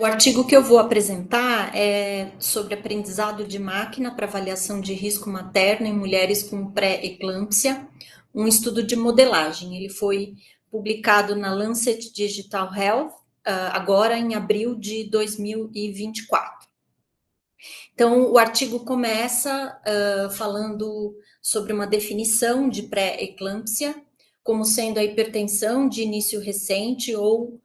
artigo que eu vou apresentar é sobre aprendizado de máquina para avaliação de risco materno em mulheres com pré-eclâmpsia, um estudo de modelagem. Ele foi publicado na Lancet Digital Health, agora em abril de 2024. Então, o artigo começa falando sobre uma definição de pré-eclâmpsia, como sendo a hipertensão de início recente ou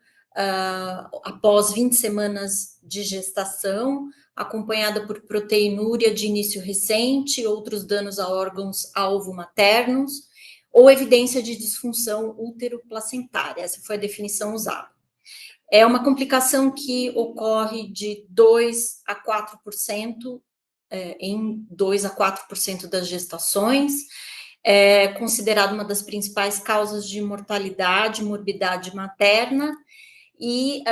após 20 semanas de gestação, acompanhada por proteinúria de início recente, outros danos a órgãos alvo maternos, ou evidência de disfunção útero-placentária. Essa foi a definição usada. É uma complicação que ocorre de 2 a 4%, em 2 a 4% das gestações, é considerada uma das principais causas de mortalidade e morbidade materna, e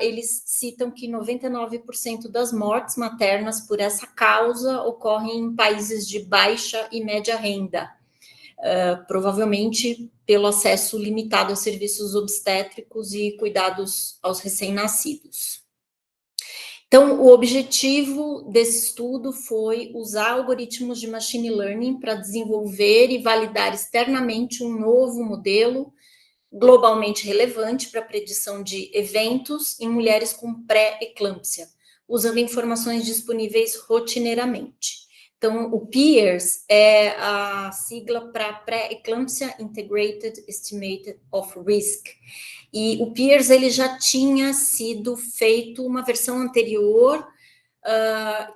eles citam que 99% das mortes maternas por essa causa ocorrem em países de baixa e média renda, provavelmente pelo acesso limitado a serviços obstétricos e cuidados aos recém-nascidos. Então, o objetivo desse estudo foi usar algoritmos de machine learning para desenvolver e validar externamente um novo modelo globalmente relevante para a predição de eventos em mulheres com pré-eclâmpsia, usando informações disponíveis rotineiramente. Então, o PIERS é a sigla para Pré-Eclampsia Integrated Estimate of Risk. E o PIERS ele já tinha sido feito uma versão anterior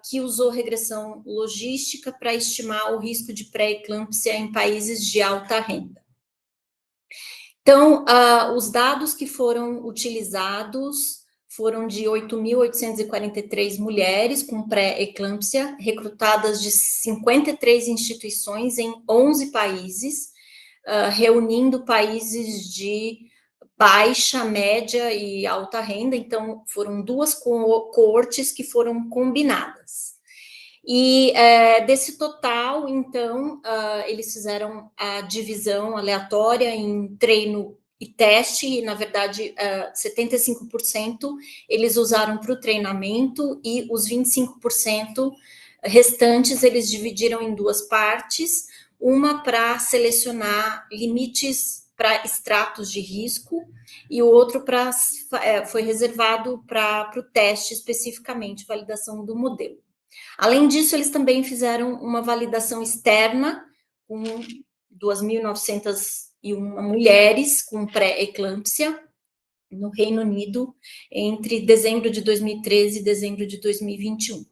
que usou regressão logística para estimar o risco de pré-eclâmpsia em países de alta renda. Então, os dados que foram utilizados foram de 8.843 mulheres com pré-eclâmpsia, recrutadas de 53 instituições em 11 países, reunindo países de baixa, média e alta renda. Então, foram duas coortes que foram combinadas. E desse total, então, eles fizeram a divisão aleatória em treino e teste, e, na verdade, 75% eles usaram para o treinamento, e os 25% restantes eles dividiram em duas partes, uma para selecionar limites para estratos de risco, e o outro foi reservado para o teste especificamente, validação do modelo. Além disso, eles também fizeram uma validação externa com 2.901 mulheres com pré-eclâmpsia no Reino Unido entre dezembro de 2013 e dezembro de 2021.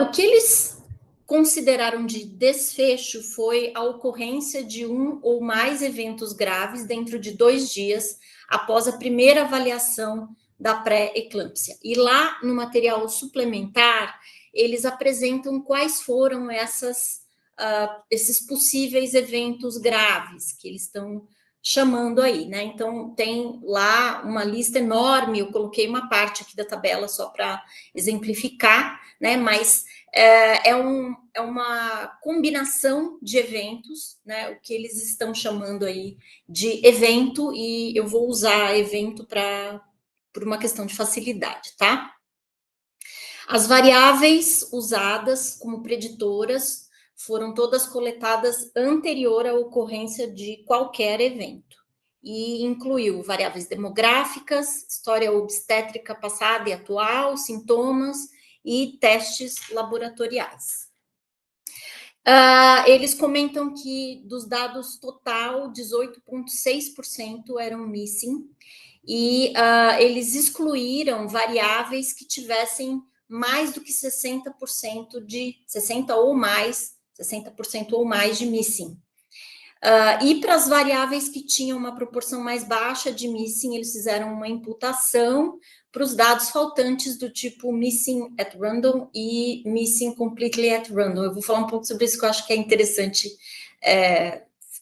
O que eles consideraram de desfecho foi a ocorrência de um ou mais eventos graves dentro de 2 dias após a primeira avaliação da pré-eclâmpsia. E lá no material suplementar, eles apresentam quais foram esses possíveis eventos graves que eles estão chamando aí, né? Então, tem lá uma lista enorme, eu coloquei uma parte aqui da tabela só para exemplificar, né? Mas é uma combinação de eventos, né? O que eles estão chamando aí de evento, e eu vou usar evento por uma questão de facilidade, tá? As variáveis usadas como preditoras foram todas coletadas anterior à ocorrência de qualquer evento, e incluiu variáveis demográficas, história obstétrica passada e atual, sintomas e testes laboratoriais. Eles comentam que dos dados total, 18,6% eram missing, e eles excluíram variáveis que tivessem mais do que 60% de 60% ou mais de missing. E para as variáveis que tinham uma proporção mais baixa de missing, eles fizeram uma imputação para os dados faltantes do tipo missing at random e missing completely at random. Eu vou falar um pouco sobre isso, que eu acho que é interessante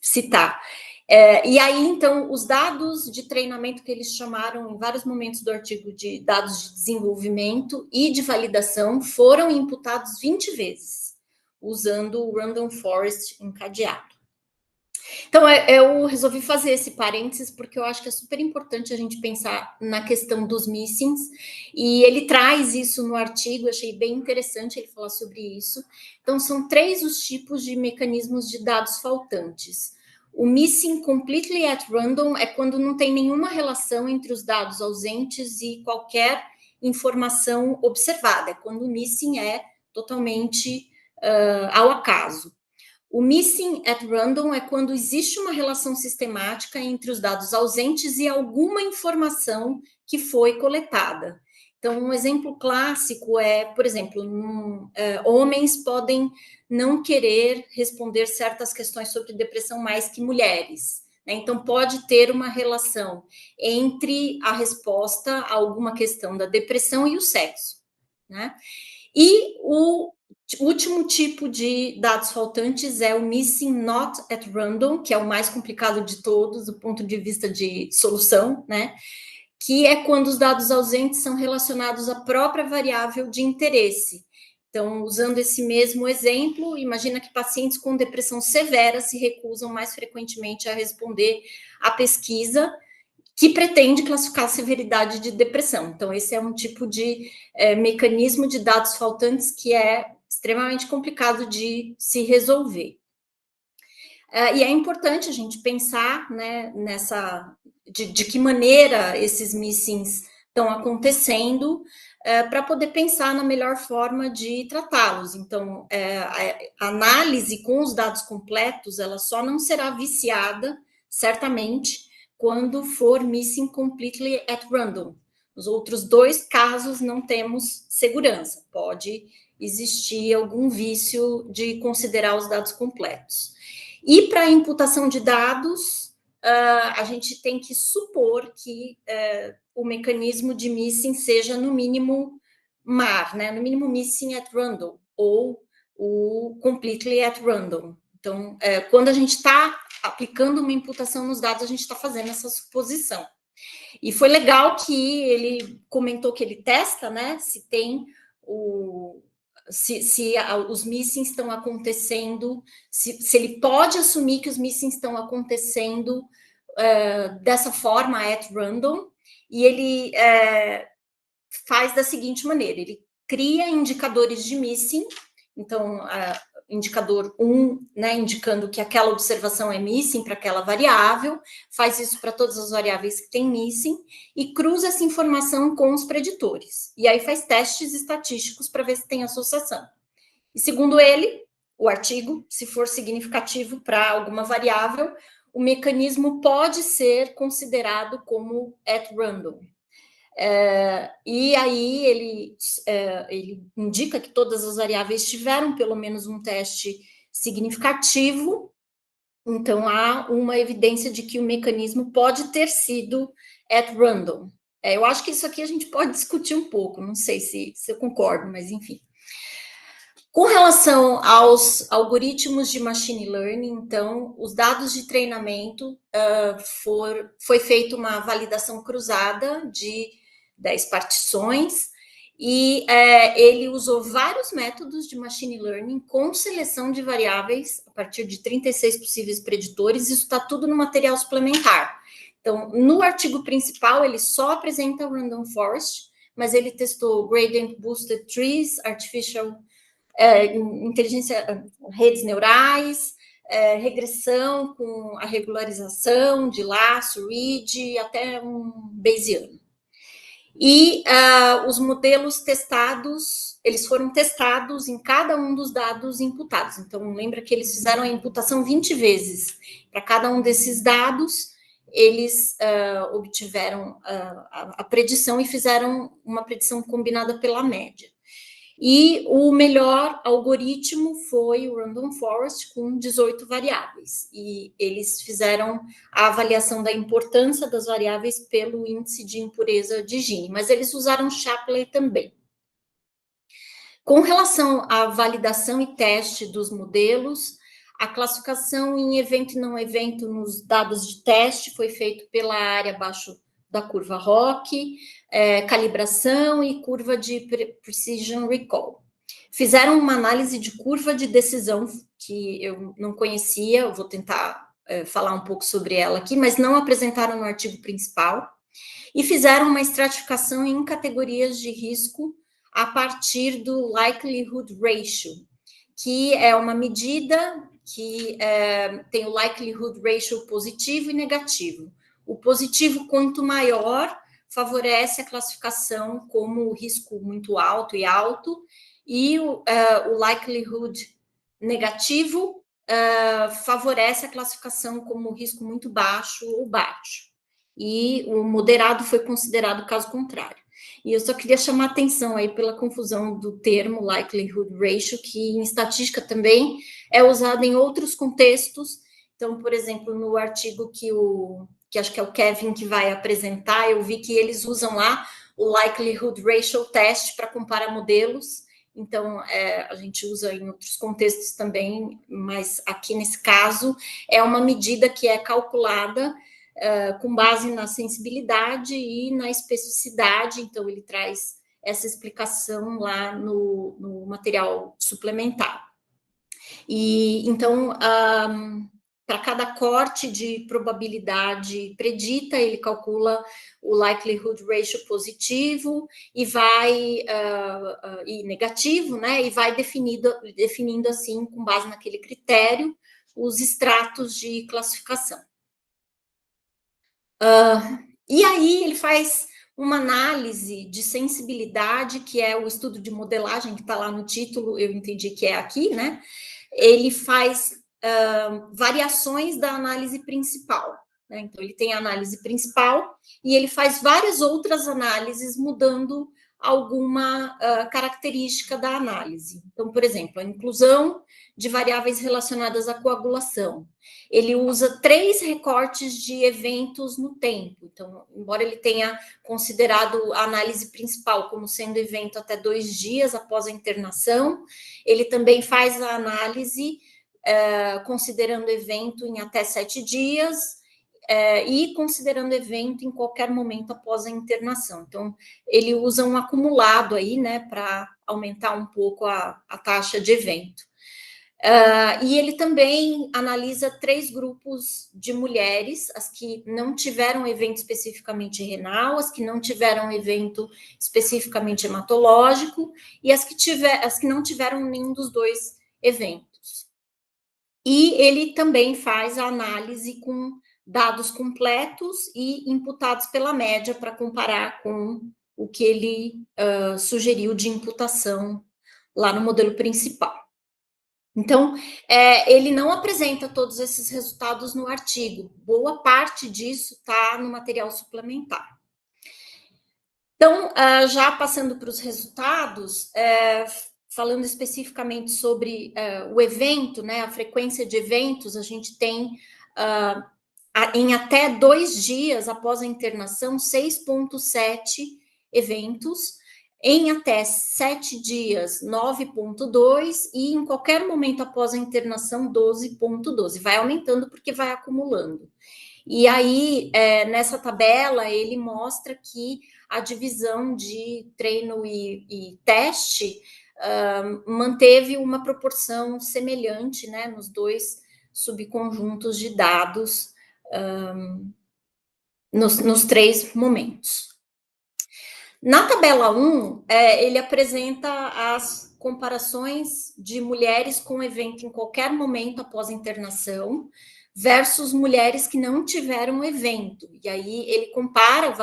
citar. E aí, então, os dados de treinamento que eles chamaram em vários momentos do artigo de dados de desenvolvimento e de validação foram imputados 20 vezes, usando o Random Forest encadeado. Então, eu resolvi fazer esse parênteses porque eu acho que é super importante a gente pensar na questão dos missings, e ele traz isso no artigo, achei bem interessante ele falar sobre isso. Então, são 3 os tipos de mecanismos de dados faltantes. O missing completely at random é quando não tem nenhuma relação entre os dados ausentes e qualquer informação observada, é quando o missing é totalmente ao acaso. O missing at random é quando existe uma relação sistemática entre os dados ausentes e alguma informação que foi coletada. Então, um exemplo clássico é, por exemplo, homens podem não querer responder certas questões sobre depressão mais que mulheres, né? Então, pode ter uma relação entre a resposta a alguma questão da depressão e o sexo, né? E o último tipo de dados faltantes é o missing not at random, que é o mais complicado de todos, do ponto de vista de solução, né? Que é quando os dados ausentes são relacionados à própria variável de interesse. Então, usando esse mesmo exemplo, imagina que pacientes com depressão severa se recusam mais frequentemente a responder à pesquisa que pretende classificar a severidade de depressão. Então, esse é um tipo de mecanismo de dados faltantes que é extremamente complicado de se resolver. E é importante a gente pensar, né, de que maneira esses missings estão acontecendo, para poder pensar na melhor forma de tratá-los. Então, a análise com os dados completos, ela só não será viciada, certamente, quando for missing completely at random. Nos outros 2 casos, não temos segurança. Pode existir algum vício de considerar os dados completos. E para a imputação de dados, a gente tem que supor que o mecanismo de missing seja, no mínimo, MAR, né? No mínimo, missing at random, ou o completely at random. Então, quando a gente está aplicando uma imputação nos dados, a gente está fazendo essa suposição. E foi legal que ele comentou que ele testa, né? Se tem se os missings estão acontecendo, se ele pode assumir que os missings estão acontecendo dessa forma, at random, e ele faz da seguinte maneira: ele cria indicadores de missing, então, indicador 1, né, indicando que aquela observação é missing para aquela variável, faz isso para todas as variáveis que tem missing, e cruza essa informação com os preditores. E aí faz testes estatísticos para ver se tem associação. E segundo ele, o artigo, se for significativo para alguma variável, o mecanismo pode ser considerado como at random. E aí ele indica que todas as variáveis tiveram pelo menos um teste significativo, então há uma evidência de que o mecanismo pode ter sido at random. Eu acho que isso aqui a gente pode discutir um pouco, não sei se eu concordo, mas enfim. Com relação aos algoritmos de machine learning, então, os dados de treinamento, foi feita uma validação cruzada de 10 partições, e ele usou vários métodos de machine learning com seleção de variáveis a partir de 36 possíveis preditores. Isso está tudo no material suplementar. Então, no artigo principal, ele só apresenta o Random Forest, mas ele testou Gradient Boosted Trees, Artificial inteligência, redes neurais, regressão com a regularização de laço, read, até um Bayesiano. E os modelos testados, eles foram testados em cada um dos dados imputados. Então, lembra que eles fizeram a imputação 20 vezes. Para cada um desses dados, eles obtiveram a predição e fizeram uma predição combinada pela média. E o melhor algoritmo foi o Random Forest, com 18 variáveis. E eles fizeram a avaliação da importância das variáveis pelo índice de impureza de Gini, mas eles usaram Shapley também. Com relação à validação e teste dos modelos, a classificação em evento e não evento nos dados de teste foi feito pela área abaixo da curva ROC, calibração e curva de Precision Recall. Fizeram uma análise de curva de decisão que eu não conhecia, eu vou tentar falar um pouco sobre ela aqui, mas não apresentaram no artigo principal, e fizeram uma estratificação em categorias de risco a partir do likelihood ratio, que é uma medida que tem o likelihood ratio positivo e negativo. O positivo, quanto maior, favorece a classificação como risco muito alto e alto, e o likelihood negativo favorece a classificação como risco muito baixo ou baixo. E o moderado foi considerado o caso contrário. E eu só queria chamar atenção aí pela confusão do termo likelihood ratio, que em estatística também é usado em outros contextos. Então, por exemplo, no artigo que acho que é o Kevin que vai apresentar, eu vi que eles usam lá o likelihood ratio test para comparar modelos. Então, a gente usa em outros contextos também, mas aqui nesse caso é uma medida que é calculada com base na sensibilidade e na especificidade, então ele traz essa explicação lá no material suplementar. E então, para cada corte de probabilidade predita, ele calcula o likelihood ratio positivo e vai e negativo, né? E vai definindo assim, com base naquele critério, os estratos de classificação. E aí ele faz uma análise de sensibilidade, que é o estudo de modelagem, que está lá no título, eu entendi que é aqui, né? Ele faz variações da análise principal, né? Então, ele tem a análise principal e ele faz várias outras análises, mudando alguma característica da análise. Então, por exemplo, a inclusão de variáveis relacionadas à coagulação. Ele usa 3 recortes de eventos no tempo. Então, embora ele tenha considerado a análise principal como sendo evento até 2 dias após a internação, ele também faz a análise considerando evento em até 7 dias e considerando evento em qualquer momento após a internação. Então, ele usa um acumulado aí, né, para aumentar um pouco a taxa de evento. E ele também analisa 3 grupos de mulheres, as que não tiveram evento especificamente renal, as que não tiveram evento especificamente hematológico e as que não tiveram nenhum dos 2 eventos. E ele também faz a análise com dados completos e imputados pela média para comparar com o que ele sugeriu de imputação lá no modelo principal. Então, ele não apresenta todos esses resultados no artigo. Boa parte disso está no material suplementar. Então, já passando para os resultados, falando especificamente sobre o evento, né, a frequência de eventos, a gente tem em até 2 dias após a internação, 6,7 eventos, em até 7 dias, 9,2, e em qualquer momento após a internação, 12,12. Vai aumentando porque vai acumulando. E aí, nessa tabela, ele mostra que a divisão de treino e teste manteve uma proporção semelhante, né, nos 2 subconjuntos de dados, nos 3 momentos. Na tabela 1, ele apresenta as comparações de mulheres com evento em qualquer momento após a internação versus mulheres que não tiveram evento. E aí ele compara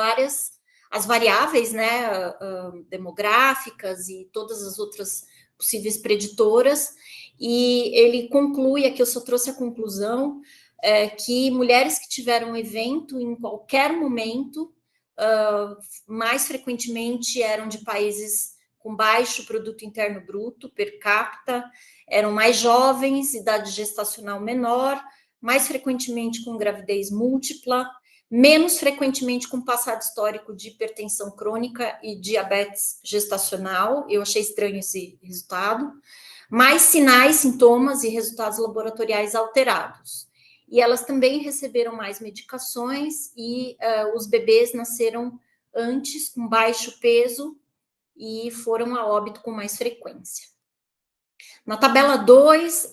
as variáveis, né, demográficas e todas as outras possíveis preditoras, e ele conclui, aqui eu só trouxe a conclusão, que mulheres que tiveram evento em qualquer momento mais frequentemente eram de países com baixo produto interno bruto per capita, eram mais jovens, idade gestacional menor, mais frequentemente com gravidez múltipla, menos frequentemente com passado histórico de hipertensão crônica e diabetes gestacional. Eu achei estranho esse resultado. Mais sinais, sintomas e resultados laboratoriais alterados. E elas também receberam mais medicações e os bebês nasceram antes, com baixo peso, e foram a óbito com mais frequência. Na tabela 2,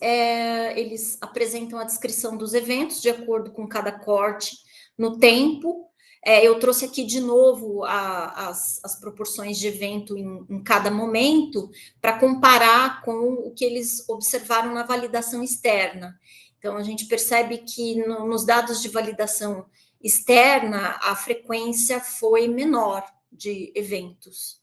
eles apresentam a descrição dos eventos de acordo com cada corte no tempo. Eu trouxe aqui de novo as proporções de evento em cada momento para comparar com o que eles observaram na validação externa. Então, a gente percebe que nos dados de validação externa, a frequência foi menor de eventos.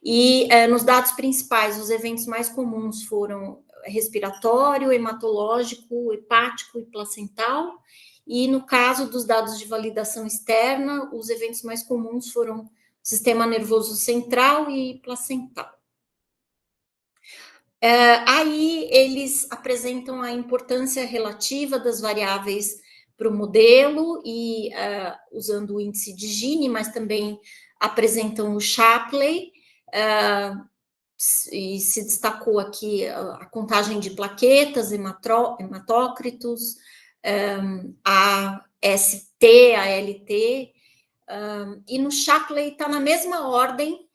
E nos dados principais, os eventos mais comuns foram respiratório, hematológico, hepático e placental. E no caso dos dados de validação externa, os eventos mais comuns foram sistema nervoso central e placental. Aí eles apresentam a importância relativa das variáveis para o modelo, e usando o índice de Gini, mas também apresentam o Shapley, e se destacou aqui a contagem de plaquetas, hematócritos, a ST, a LT, e no Shapley está na mesma ordem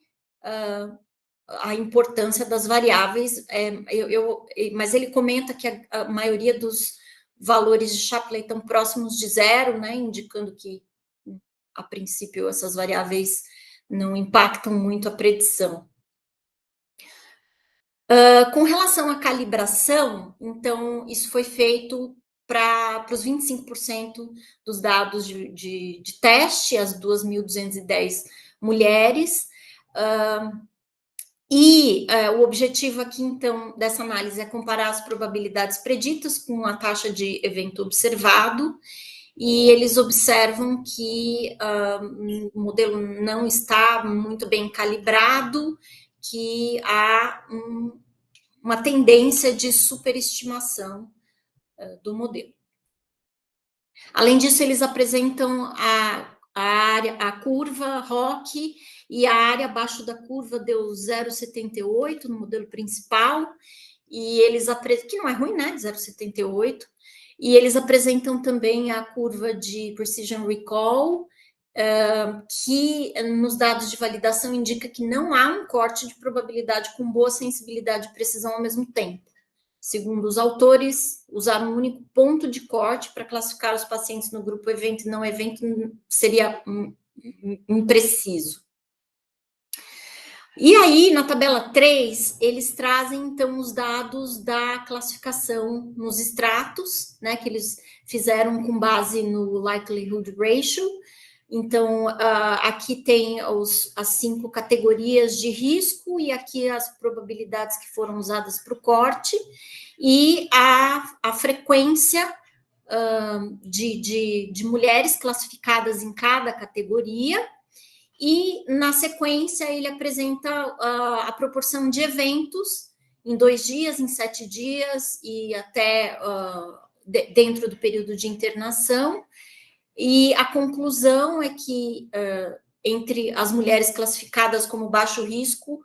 a importância das variáveis, mas ele comenta que a maioria dos valores de Shapley estão próximos de zero, né, indicando que, a princípio, essas variáveis não impactam muito a predição. Com relação à calibração, então, isso foi feito para os 25% dos dados de teste, as 2.210 mulheres, o objetivo aqui, então, dessa análise é comparar as probabilidades preditas com a taxa de evento observado, e eles observam que o modelo não está muito bem calibrado, que há uma tendência de superestimação do modelo. Além disso, eles apresentam a curva ROC, e a área abaixo da curva deu 0,78 no modelo principal, e eles que não é ruim, né, 0,78, e eles apresentam também a curva de Precision Recall, que nos dados de validação indica que não há um corte de probabilidade com boa sensibilidade e precisão ao mesmo tempo. Segundo os autores, usar um único ponto de corte para classificar os pacientes no grupo evento e não evento seria impreciso. E aí, na tabela 3, eles trazem, então, os dados da classificação nos estratos, né, que eles fizeram com base no Likelihood Ratio. Então, aqui tem as 5 categorias de risco, e aqui as probabilidades que foram usadas para o corte, e a frequência de mulheres classificadas em cada categoria. E, na sequência, ele apresenta a proporção de eventos em 2 dias, em 7 dias, e até dentro do período de internação. E a conclusão é que, entre as mulheres classificadas como baixo risco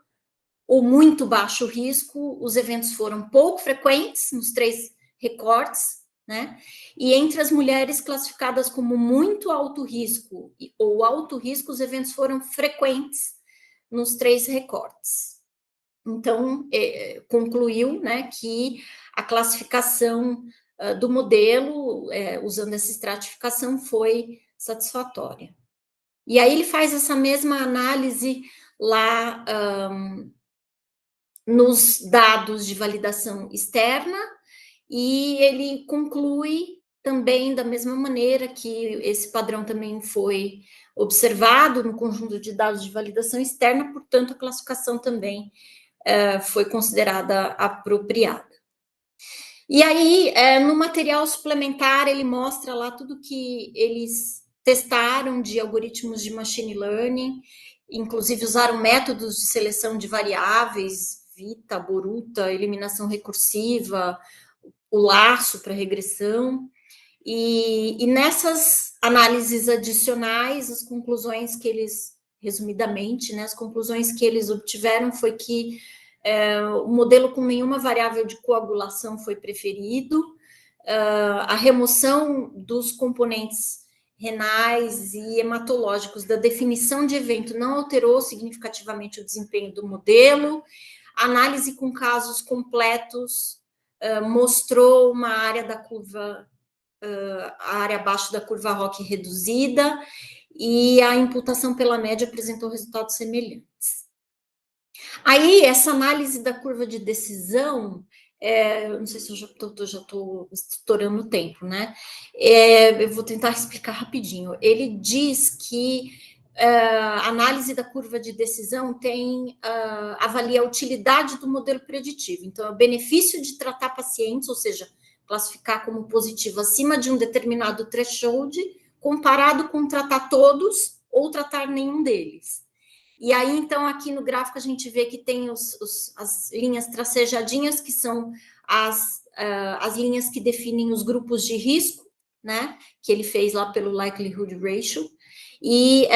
ou muito baixo risco, os eventos foram pouco frequentes nos 3 recortes, né? E entre as mulheres classificadas como muito alto risco ou alto risco, os eventos foram frequentes nos 3 recortes. Então, concluiu, né, que a classificação do modelo, usando essa estratificação, foi satisfatória. E aí ele faz essa mesma análise lá nos dados de validação externa, e ele conclui também da mesma maneira que esse padrão também foi observado no conjunto de dados de validação externa, portanto, a classificação também foi considerada apropriada. E aí, no material suplementar, ele mostra lá tudo que eles testaram de algoritmos de machine learning, inclusive usaram métodos de seleção de variáveis, Vita, Boruta, eliminação recursiva, o laço para regressão, e nessas análises adicionais, as conclusões que eles, resumidamente, né, as conclusões que eles obtiveram foi que o modelo com nenhuma variável de coagulação foi preferido, a remoção dos componentes renais e hematológicos da definição de evento não alterou significativamente o desempenho do modelo, Análise com casos completos mostrou uma área da curva, a área abaixo da curva ROC reduzida, e a imputação pela média apresentou resultados semelhantes. Aí, essa análise da curva de decisão, não sei se eu já estou estourando o tempo, né? Eu vou tentar explicar rapidinho. Ele diz que a análise da curva de decisão avalia a utilidade do modelo preditivo. Então, é o benefício de tratar pacientes, ou seja, classificar como positivo acima de um determinado threshold, comparado com tratar todos ou tratar nenhum deles. E aí, então, aqui no gráfico a gente vê que tem as linhas tracejadinhas, que são as linhas que definem os grupos de risco, né, que ele fez lá pelo likelihood ratio, e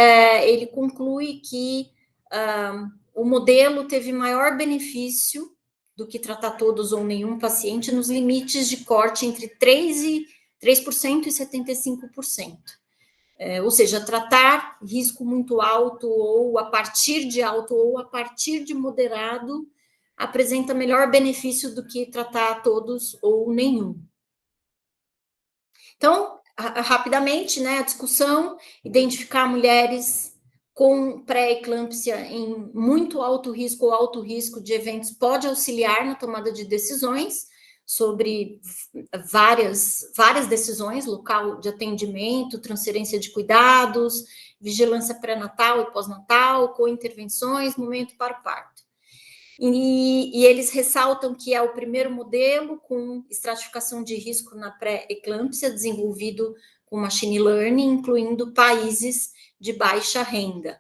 ele conclui que o modelo teve maior benefício do que tratar todos ou nenhum paciente nos limites de corte entre 3% e 75%. Ou seja, tratar risco muito alto ou a partir de alto ou a partir de moderado apresenta melhor benefício do que tratar todos ou nenhum. Então, rapidamente, né, a discussão, identificar mulheres com pré-eclâmpsia em muito alto risco ou alto risco de eventos pode auxiliar na tomada de decisões sobre várias decisões, local de atendimento, transferência de cuidados, vigilância pré-natal e pós-natal, co-intervenções, momento para o parto. E eles ressaltam que é o primeiro modelo com estratificação de risco na pré-eclâmpsia, desenvolvido com machine learning, incluindo países de baixa renda.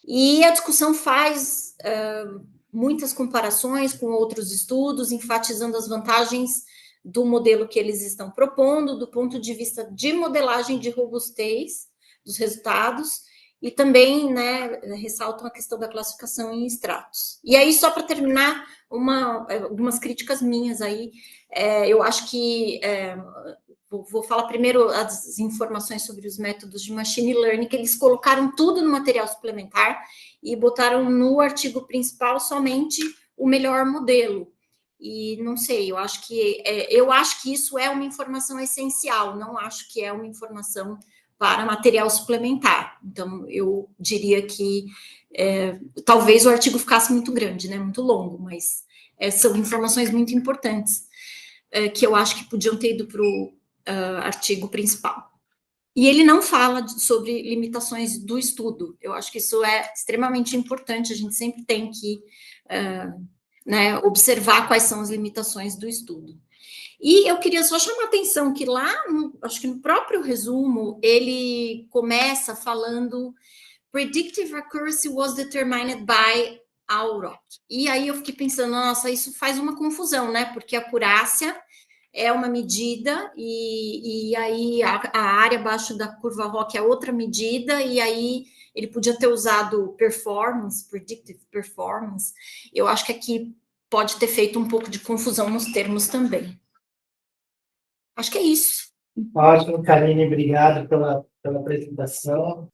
E a discussão faz muitas comparações com outros estudos, enfatizando as vantagens do modelo que eles estão propondo, do ponto de vista de modelagem de robustez dos resultados, e também, né, ressaltam a questão da classificação em estratos. E aí, só para terminar, algumas críticas minhas aí, eu acho que vou falar primeiro as informações sobre os métodos de machine learning, que eles colocaram tudo no material suplementar e botaram no artigo principal somente o melhor modelo. E não sei, eu acho que isso é uma informação essencial, não acho que é uma informação para material suplementar. Então, eu diria que talvez o artigo ficasse muito grande, né, muito longo, mas são informações muito importantes que eu acho que podiam ter ido para o artigo principal. E ele não fala sobre limitações do estudo. Eu acho que isso é extremamente importante, a gente sempre tem que né, observar quais são as limitações do estudo. E eu queria só chamar a atenção que lá, acho que no próprio resumo, ele começa falando predictive accuracy was determined by AUROC. E aí eu fiquei pensando, nossa, isso faz uma confusão, né? Porque a acurácia é uma medida, e aí a área abaixo da curva ROC é outra medida, e aí ele podia ter usado performance, predictive performance. Eu acho que aqui pode ter feito um pouco de confusão nos termos também. Acho que é isso. Ótimo, Karine, obrigado pela apresentação.